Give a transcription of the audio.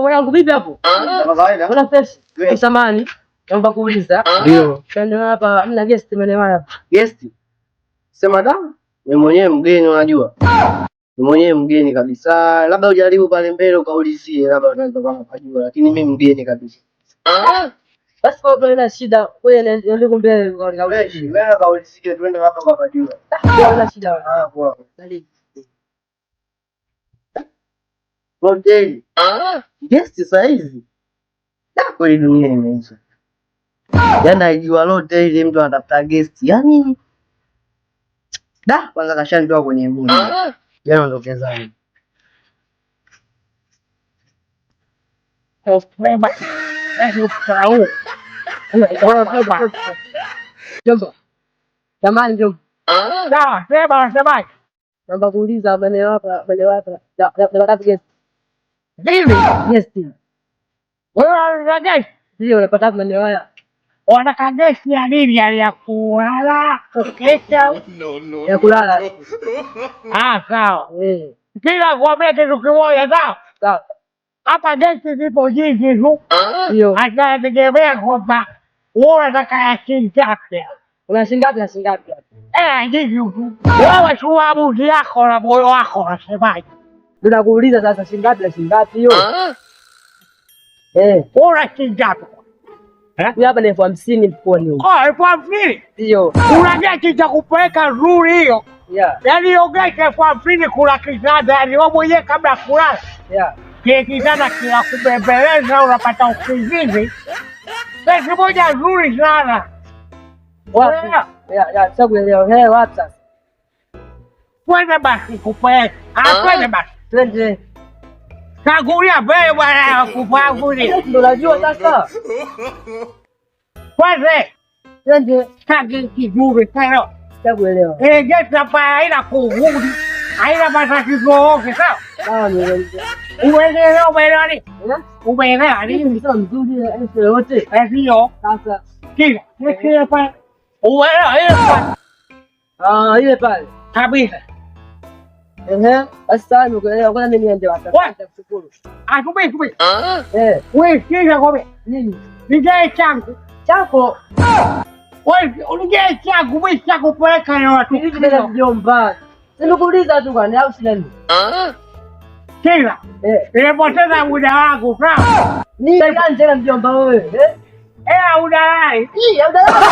Mwanangu vipi hapo? Kuna pesa. Samani. Naomba kuuliza. Ndio. Ndio hapa mna guest maeneo hapa. Guest? Sema da, wewe mwenyewe mgeni unajua. Wewe mwenyewe mgeni kabisa. Labda ujaribu pale mbele ukaulizie, labda unaweza kujua, lakini mimi mgeni kabisa. Basi kwa bila shida, wewe ndio mbele ukaulizie. Wewe kaulizie twende hapa kwa kujua. Bila shida. Poa. Hotel. Guest saizi. Yako hii dunia imeisha. Yaani ajua lote ile mtu anatafuta guest. Yaani kwanza kashanitoa kwenye ngumi. Yaani ondokezani. Jamani njoo. Sema. Naomba kuuliza maeneo hapa. Nataka guest. Nini? Guest. Wewe unataka Ndio unapata maeneo haya. wanataka gesi ya nini ya kulala? Kukesha? Ya kulala. Sawa. Kila kuambia kitu kimoja sawa? Sawa. Hapa gesi zipo nyingi tu. Ndio. Atategemea kwamba wewe unataka ya shilingi ngapi? Una shilingi ngapi na shilingi ngapi? Nyingi tu. Wewe chukua maamuzi yako na moyo wako unasemaje? Ndio nakuuliza sasa shilingi ngapi na shilingi ngapi hiyo? Una shilingi ngapi? Huyu hapa ni 50 mfukoni huko. 50? Ndio. Unajua kitakupeleka nzuri hiyo. Yaani hiyo gesi 50 kuna kitanda, yaani wewe mwenyewe kabla kulala. Kile kitanda kinakubembeleza unapata usingizi. Gesi moja nzuri sana. Wapi? Sasa kuelewa wapi sasa? Twende basi kupeleka. Twende basi. Twende. Kagulia mbele bwana kupangulia. Ndio najua sasa. Twende. Kagi kizuri sana. Sikuelewa. Gesi hapa haina kugudi. Haina matatizo yote sawa? Sawa nielewa. Umeelewa nini? Umeelewa nini? Ni sawa mzuri yote. Ndio. Sasa kile pale. Umeelewa ile pale. Kabisa. Basi sawa nimekuelewa. Ngoja mimi niende wapi? Nitakushukuru. Kumbe. Wewe sikiza kwa nini? Nige chako. Wewe unige changu mimi sitakupeleka na watu. Hivi ndio mjomba. Nimekuuliza tu kwani au sina nini? Kila. Nimepoteza muda wangu sawa? Ni gani tena mjomba wewe? Udalali. Udalali.